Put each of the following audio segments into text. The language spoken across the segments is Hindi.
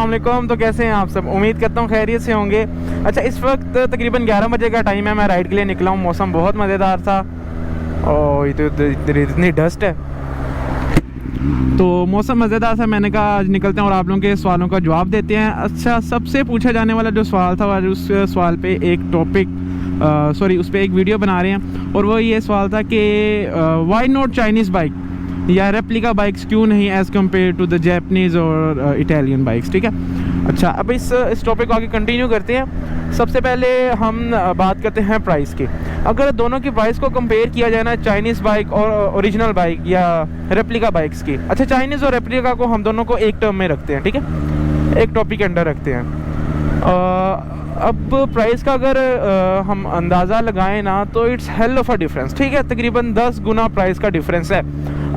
अस्सलाम वालेकुम। तो कैसे हैं आप सब? उम्मीद करता हूँ खैरियत से होंगे। अच्छा, इस वक्त तकरीबन 11 बजे का टाइम है। मैं राइड के लिए निकला हूँ। मौसम बहुत मज़ेदार था और ये तो इतनी डस्ट है, तो मौसम मज़ेदार था। मैंने कहा आज निकलते हैं और आप लोगों के सवालों का जवाब देते हैं। अच्छा, सबसे पूछा जाने वाला जो सवाल था, आज उस सवाल पे एक उस पर एक वीडियो बना रहे हैं और वो ये सवाल था कि वाई नॉट चाइनीज़ बाइक या रेप्लिका बाइक्स क्यों नहीं as compare to the Japanese और इटालियन बाइक्स। ठीक है, अच्छा, अब इस टॉपिक को आगे कंटिन्यू करते हैं। सबसे पहले हम बात करते हैं प्राइस की। अगर दोनों की प्राइस को कंपेयर किया जाए ना, चाइनीज़ बाइक और ओरिजिनल बाइक या रेप्लिका बाइक्स की। अच्छा, चाइनीज़ और रेप्लिका को हम दोनों को एक टर्म में रखते हैं, ठीक है, एक टॉपिक के अंडर रखते हैं। अब प्राइस का अगर हम अंदाज़ा लगाएं ना, तो it's hell of a difference. ठीक है, तकरीबन 10 गुना प्राइस का डिफरेंस है।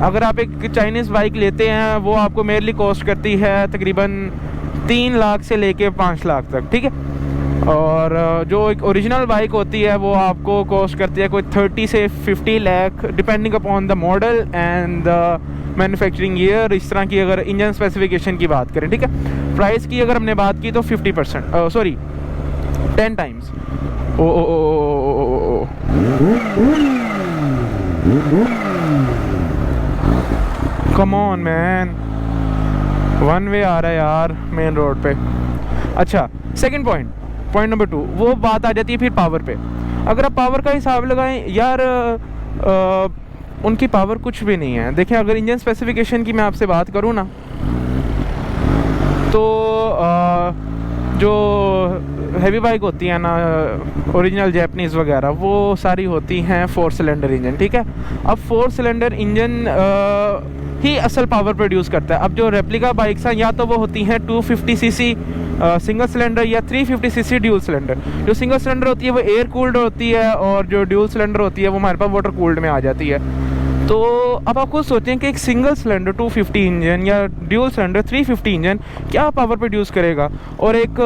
अगर आप एक चाइनीज़ बाइक लेते हैं, वो आपको मेनली कॉस्ट करती है तकरीबन 3 लाख से लेके 5 लाख तक, ठीक है। और जो एक ओरिजिनल बाइक होती है वो आपको कॉस्ट करती है कोई 30 से 50 lakh, depending upon the model and the manufacturing year. इस तरह की अगर इंजन स्पेसिफिकेशन की बात करें, ठीक है। प्राइस की अगर हमने बात की तो 10 times. Come on man, one way आ रहा है यार मेन रोड पे। अच्छा, सेकंड पॉइंट नंबर 2, वो बात आ जाती है फिर पावर पे। अगर आप पावर का हिसाब लगाएं यार, उनकी पावर कुछ भी नहीं है। देखें, अगर इंजन स्पेसिफिकेशन की मैं आपसे बात करूं ना, तो जो हैवी बाइक होती है ना, ओरिजिनल जैपनीज़ वगैरह, वो सारी होती हैं 4 सिलेंडर इंजन, ठीक है। अब 4 सिलेंडर इंजन ही असल पावर प्रोड्यूस करता है। अब जो रेप्लिका बाइक्स हैं, या तो वो होती हैं 250 सीसी सिंगल सिलेंडर या 350 सीसी ड्यूल सिलेंडर। जो सिंगल सिलेंडर होती है वो एयर कूल्ड होती है और जो ड्यूल सिलेंडर होती है वो हमारे पास वाटर कूल्ड में आ जाती है। तो अब आप खुद सोचें कि एक सिंगल सिलेंडर 250 इंजन या ड्यूल सिलेंडर 350 इंजन क्या पावर प्रोड्यूस करेगा, और एक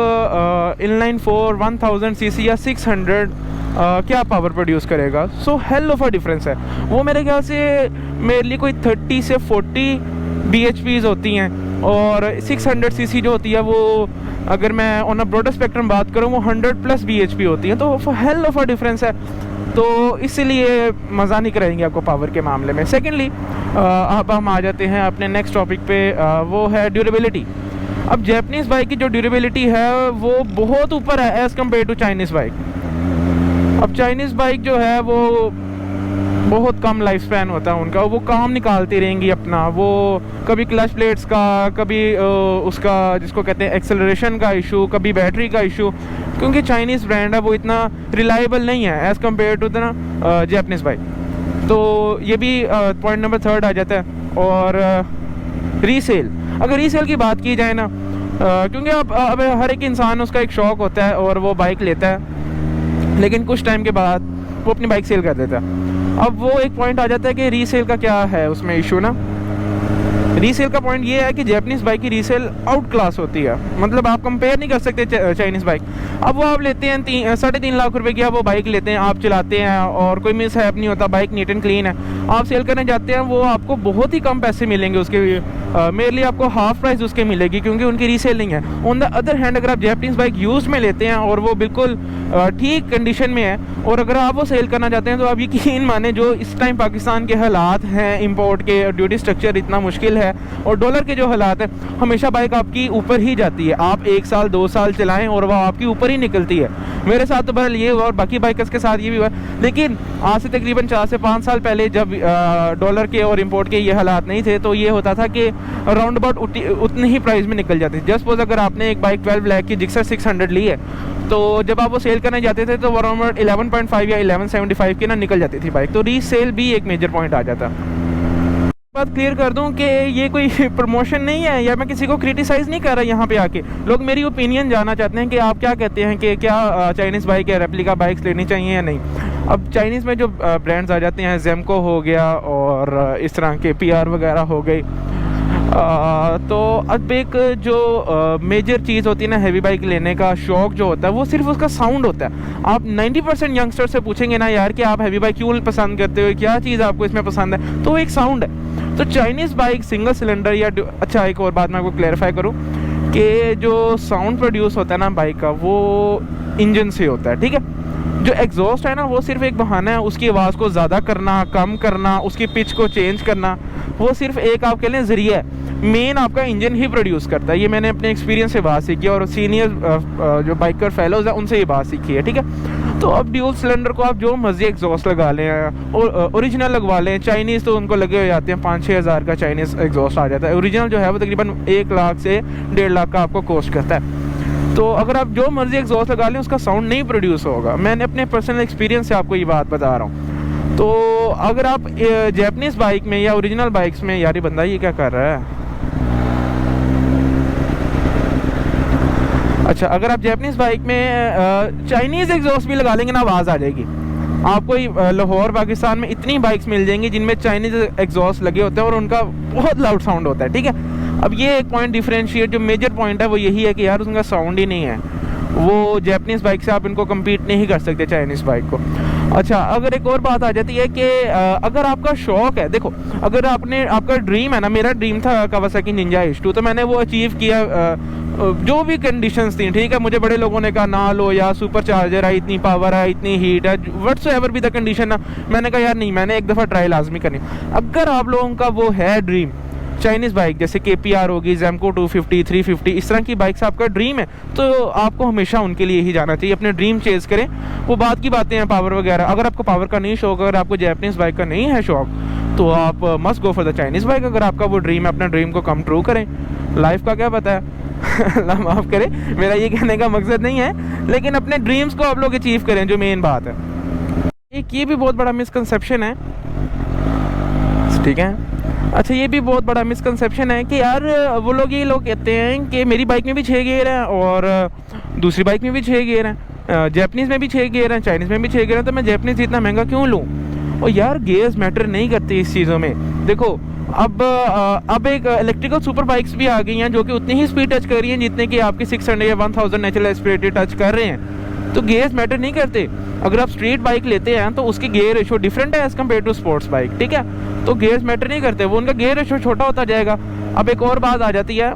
इनलाइन 4 1000 सीसी या 600 क्या पावर प्रोड्यूस करेगा। सो हेल ऑफ अ डिफरेंस है। वो मेरे ख्याल से मेरे लिए कोई 30 से 40 BHPs होती हैं, और 600 सीसी जो होती है वो, अगर मैं ऑन अ ब्रॉडर स्पेक्ट्रम बात करूँ, वो 100+ BHP होती हैं। तो हेल ऑफ अ डिफरेंस है, तो इसीलिए मज़ा नहीं कराएंगे आपको पावर के मामले में। सेकेंडली, अब हम आ जाते हैं अपने नेक्स्ट टॉपिक पे, वो है ड्यूरेबिलिटी। अब जैपनीज़ बाइक की जो ड्यूरेबिलिटी है वो बहुत ऊपर है as compare to Chinese bike. अब चाइनीज़ बाइक जो है वो बहुत कम लाइफ स्पैन होता है उनका, वो काम निकालती रहेंगी अपना। वो कभी क्लच प्लेट्स का, कभी उसका जिसको कहते हैं एक्सेलरेशन का इशू, कभी बैटरी का इशू, क्योंकि चाइनीज़ ब्रांड है वो इतना रिलायबल नहीं है as compare to the Japanese bike. तो ये भी पॉइंट नंबर 3 आ जाता है। और रीसेल, अगर रीसेल की बात की जाए ना, क्योंकि अब हर एक इंसान, उसका एक शौक़ होता है और वो बाइक लेता है, लेकिन कुछ टाइम के बाद वो अपनी बाइक सेल कर देता है। अब वो एक पॉइंट आ जाता है कि रीसेल का क्या है उसमें इशू ना। रीसेल का पॉइंट ये है कि जैपनीज़ बाइक की रीसेल आउट क्लास होती है, मतलब आप कंपेयर नहीं कर सकते चाइनीज़ बाइक। अब वो आप लेते हैं 3.5 लाख रुपए की, आप वो बाइक लेते हैं, आप चलाते हैं और कोई मिस हैप नहीं होता, बाइक नीट एंड क्लीन है। आप सेल करने जाते हैं, वो आपको बहुत ही कम पैसे मिलेंगे उसके, मेनली आपको हाफ प्राइस उसके मिलेगी, क्योंकि उनकी रीसेल नहीं है। ऑन द अदर हैंड, अगर आप जैपनीज़ बाइक यूज़ में लेते हैं और वो बिल्कुल ठीक कंडीशन में है, और अगर आप वो सेल करना चाहते हैं, तो आप यकीन माने जो इस टाइम पाकिस्तान के हालात हैं, इंपोर्ट के, ड्यूटी स्ट्रक्चर इतना मुश्किल है और डॉलर के जो हालात हैं, हमेशा बाइक आपकी ऊपर ही जाती है। आप 1 साल 2 साल चलाएं और वह आपकी ऊपर ही निकलती है। मेरे साथ तो बहरहाल ये हुआ और बाकी बाइकर्स के साथ ये भी हुआ। लेकिन आज से तकरीबन 4 से 5 साल पहले, जब डॉलर के और इंपोर्ट के ये हालात नहीं थे, तो ये होता था कि राउंड अबाउट उतनी ही प्राइस में निकल जाती थी। जस्ट सपोज अगर आपने एक बाइक 12 लाख की जिक्सर 600 ली है, तो जब आप वो सेल करने जाते थे तो वो अराउंड 11.5 या 1175 की ना निकल जाती थी बाइक। तो रीसेल भी एक मेजर पॉइंट आ जाता। बात क्लियर कर दूं कि ये कोई प्रमोशन नहीं है या मैं किसी को क्रिटिसाइज़ नहीं कर रहा। यहाँ पे आके लोग मेरी ओपिनियन जानना चाहते हैं कि आप क्या कहते हैं कि क्या चाइनीज़ बाइक या रेप्लिका बाइक्स लेनी चाहिए या नहीं। अब चाइनीज़ में जो ब्रांड्स आ जाते हैं, जेमको हो गया और इस तरह के PR वगैरह हो गई, तो अब एक जो मेजर चीज़ होती है ना हैवी बाइक लेने का शौक़ जो होता है, वो सिर्फ उसका साउंड होता है। आप 90% यंगस्टर से पूछेंगे ना यार कि आप हैवी बाइक क्यों पसंद करते हो, क्या चीज़ आपको इसमें पसंद है, तो एक साउंड है। तो चाइनीज़ बाइक सिंगल सिलेंडर या अच्छा, एक और बात मैं आपको क्लैरिफाई करूँ कि जो साउंड प्रोड्यूस होता है ना बाइक का, वो इंजन से होता है, ठीक है। जो एग्जॉस्ट है ना, वो सिर्फ एक बहाना है उसकी आवाज़ को ज़्यादा करना, कम करना, उसकी पिच को चेंज करना, वो सिर्फ एक आपके लिए ज़रिया है। मेन आपका इंजन ही प्रोड्यूस करता है। ये मैंने अपने एक्सपीरियंस से बात सीखी और सीनियर जो बाइकर फेलोज हैं उनसे ये बात सीखी है, ठीक है। तो अब ड्यूल सिलेंडर को आप जो मर्जी एग्जॉस्ट लगा लें और ओरिजिनल लगवा लें। चाइनीज़ तो उनको लगे हुए आते हैं, 5-6 हज़ार का चाइनीज़ एग्जॉस्ट आ जाता है। ओरिजिनल जो है वो तकरीबन 1 लाख से 1.5 लाख का आपको कॉस्ट करता है। तो अगर आप जो मर्जी एग्जॉस्ट लगा लें उसका साउंड नहीं प्रोड्यूस होगा। मैंने अपने पर्सनल एक्सपीरियंस से आपको ये बात बता रहा हूँ। तो अगर आप जैपनीज़ बाइक में या ओरिजिनल बाइक्स में, यार ये बंदा ये क्या कर रहा है, अच्छा, अगर आप जैपनीज़ बाइक में चाइनीज़ एग्जॉस्ट भी लगा लेंगे ना, आवाज़ आ जाएगी आपको। लाहौर पाकिस्तान में इतनी बाइक्स मिल जाएंगी जिनमें चाइनीज़ एग्जॉस्ट लगे होते हैं और उनका बहुत लाउड साउंड होता है, ठीक है। अब ये एक पॉइंट डिफरेंशिएट, जो मेजर पॉइंट है वो यही है कि यार उनका साउंड ही नहीं है। वो जैपनीज़ बाइक से आप इनको कम्पीट नहीं कर सकते, चाइनीज़ बाइक को। अच्छा, अगर एक और बात आ जाती है कि अगर आपका शौक़ है, देखो अगर आपका ड्रीम है ना, मेरा ड्रीम था कावासाकी निंजा H2, तो मैंने वो अचीव किया। जो भी कंडीशंस थी, ठीक है, मुझे बड़े लोगों ने कहा ना लो यार, सुपर चार्जर है, इतनी पावर है, इतनी हीट है, व्हाट्सो एवर भी द कंडीशन है। मैंने कहा यार नहीं, मैंने एक दफ़ा ट्राई लाजमी करनी। अगर आप लोगों का वो है ड्रीम चाइनीज़ बाइक, जैसे KPR होगी, ज़ेमको 250, 350, इस तरह की बाइक्स आपका ड्रीम है, तो आपको हमेशा उनके लिए ही जाना चाहिए। अपने ड्रीम चेज़ करें। वो बात की बातें हैं पावर वगैरह। अगर आपको पावर का नहीं शौक, अगर आपको जैपनीज़ बाइक का नहीं है शौक, तो आप must go for the Chinese bike. अगर आपका वो ड्रीम है, अपना ड्रीम को कम ट्रू करें। लाइफ का क्या पता है अल्लाह माफ़ करे, मेरा ये कहने का मकसद नहीं है, लेकिन अपने ड्रीम्स को आप लोग अचीव करें, जो मेन बात है। एक ये भी बहुत बड़ा मिसकंसेप्शन है, ठीक है। अच्छा, ये भी बहुत बड़ा मिसकंसेप्शन है कि यार वो लोग कहते हैं कि मेरी बाइक में भी 6 गियर हैं और दूसरी बाइक में भी 6 गियर हैं, जैपनीज़ में भी 6 गियर हैं, चाइनीज़ में भी 6 गियर हैं, तो मैं जैपनीज़ इतना महंगा क्यों लूँ। और यार गियर्स मैटर नहीं करती इस चीज़ों में। देखो अब एक इलेक्ट्रिकल सुपर बाइक्स भी आ गई हैं जो कि उतनी ही स्पीड टच कर रही हैं जितने कि आपकी 600 या 1000 नेचुरल एस्पिरेटेड टच कर रहे हैं। तो गियर्स मैटर नहीं करते। अगर आप स्ट्रीट बाइक लेते हैं तो उसकी गियर रेशो डिफरेंट है as compare to sports bike, ठीक है। तो गियर्स मैटर नहीं करते, वो उनका गियर रेशो छोटा होता जाएगा। अब एक और बात आ जाती है,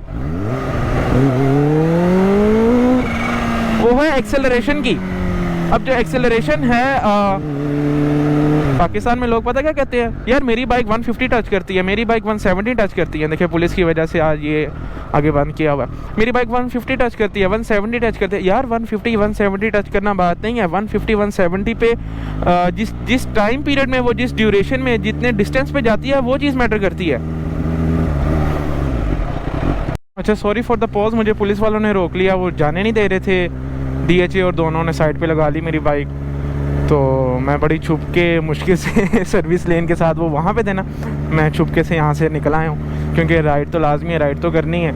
वो है एक्सेलरेशन की। अब जो एक्सेलरेशन है, पाकिस्तान में लोग पता क्या कहते हैं, यार मेरी बाइक 150 टच करती है, मेरी बाइक 170 टच करती है। देखिए पुलिस की वजह से आज ये आगे बंद किया हुआ। मेरी बाइक 150 टच करती है, 170 टच करती है। यार 150 170 टच करना बात नहीं है। 150 170 पे जिस टाइम पीरियड में, वो जिस ड्यूरेशन में, जितने डिस्टेंस पे जाती है, वो चीज़ मैटर करती है। अच्छा, सॉरी फॉर द पॉज, मुझे पुलिस वालों ने रोक लिया, वो जाने नहीं दे रहे थे। DHA और दोनों ने साइड पे लगा ली मेरी बाइक, तो मैं बड़ी छुप के मुश्किल से सर्विस लेन के साथ वो वहाँ पे थे ना, मैं छुपके से यहाँ से निकल आया हूँ, क्योंकि राइड तो लाजमी है, राइड तो करनी है।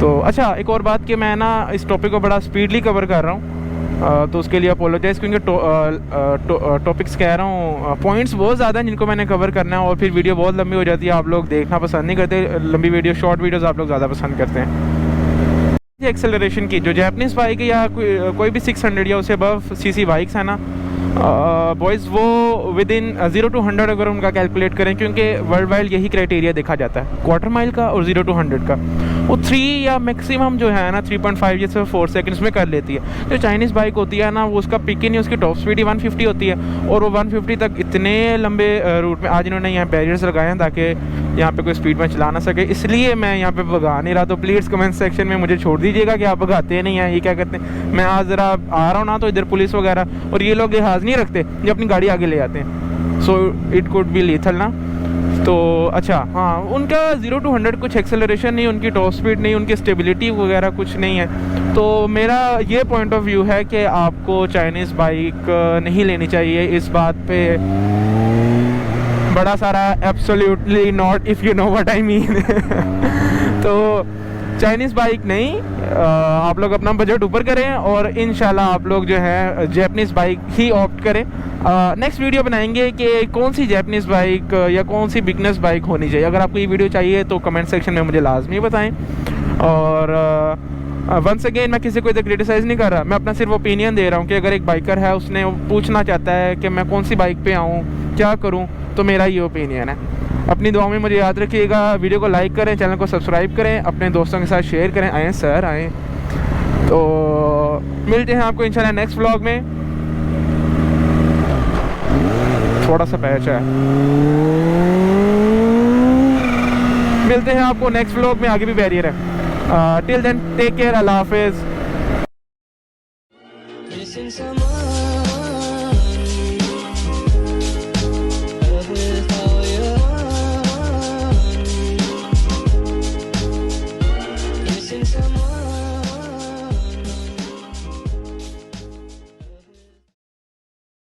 तो अच्छा, एक और बात कि मैं ना इस टॉपिक को बड़ा स्पीडली कवर कर रहा हूँ, तो उसके लिए अपोलोजाइज़, क्योंकि टॉपिक्स कह रहा हूँ, पॉइंट्स बहुत ज़्यादा हैं जिनको मैंने कवर करना है और फिर वीडियो बहुत लंबी हो जाती है। आप लोग देखना पसंद नहीं करते लंबी वीडियो, शॉर्ट वीडियोज़ आप लोग ज़्यादा पसंद करते हैं। एक्सेलरेशन की जो जैपनीज़ बाइक है या कोई भी 600 या उससे अबव सीसी बाइक्स है ना बॉयज़, वो विद इन 0 to 100 अगर उनका कैलकुलेट करें, क्योंकि वर्ल्ड वाइड यही क्राइटेरिया देखा जाता है, क्वार्टर माइल का और 0 to 100 का, वो 3 या मैक्सिमम जो है ना 3.5 या 4 सेकंड्स में कर लेती है। जो चाइनीज़ बाइक होती है ना, वो उसका पिक ही नहीं, उसकी टॉप स्पीड ही 150 होती है और वो 150 तक इतने लंबे रूट में, आज इन्होंने यहाँ बैरियर्स लगाए हैं ताकि यहाँ पे कोई स्पीड में चला ना सके, इसलिए मैं यहाँ पे भगा नहीं रहा। तो प्लीज़ कमेंट सेक्शन में मुझे छोड़ दीजिएगा कि आप भगाते नहीं हैं, ये क्या करते हैं। मैं आज ज़रा आ रहा हूँ ना, तो इधर पुलिस वगैरह और ये लोग लिहाज नहीं रखते, जो अपनी गाड़ी आगे ले आते हैं, so it could be lethal ना। तो अच्छा हाँ, उनका 0 to 100 कुछ एक्सेलरेशन नहीं, उनकी टॉप स्पीड नहीं, उनकी स्टेबिलिटी वगैरह कुछ नहीं है। तो मेरा ये पॉइंट ऑफ व्यू है कि आपको चाइनीज़ बाइक नहीं लेनी चाहिए। इस बात पे बड़ा सारा absolutely not, if you know what I mean. तो चाइनीज़ बाइक नहीं, आप लोग अपना बजट ऊपर करें और इंशाल्लाह आप लोग जो है जैपनीज़ बाइक ही ऑप्ट करें। नेक्स्ट वीडियो बनाएंगे कि कौन सी जैपनीज़ बाइक या कौन सी बिगनर्स बाइक होनी चाहिए। अगर आपको ये वीडियो चाहिए तो कमेंट सेक्शन में मुझे लाजमी बताएं। और वंस अगेन मैं किसी को इधर क्रिटिसाइज़ नहीं कर रहा, मैं अपना सिर्फ ओपिनियन दे रहा हूँ कि अगर एक बाइकर है, उसने पूछना चाहता है कि मैं कौन सी बाइक पे आऊँ, क्या करूँ, तो मेरा ये ओपिनियन है। अपनी दुआ में मुझे याद रखिएगा, वीडियो को लाइक करें, चैनल को सब्सक्राइब करें, अपने दोस्तों के साथ शेयर करें। आएँ सर आएँ। तो मिलते हैं आपको इंशाल्लाह नेक्स्ट व्लॉग में। थोड़ा सा पैच है, मिलते हैं आपको नेक्स्ट व्लॉग में, आगे भी बैरियर है। टिल देन टेक केयर, अल्लाह हाफिज़।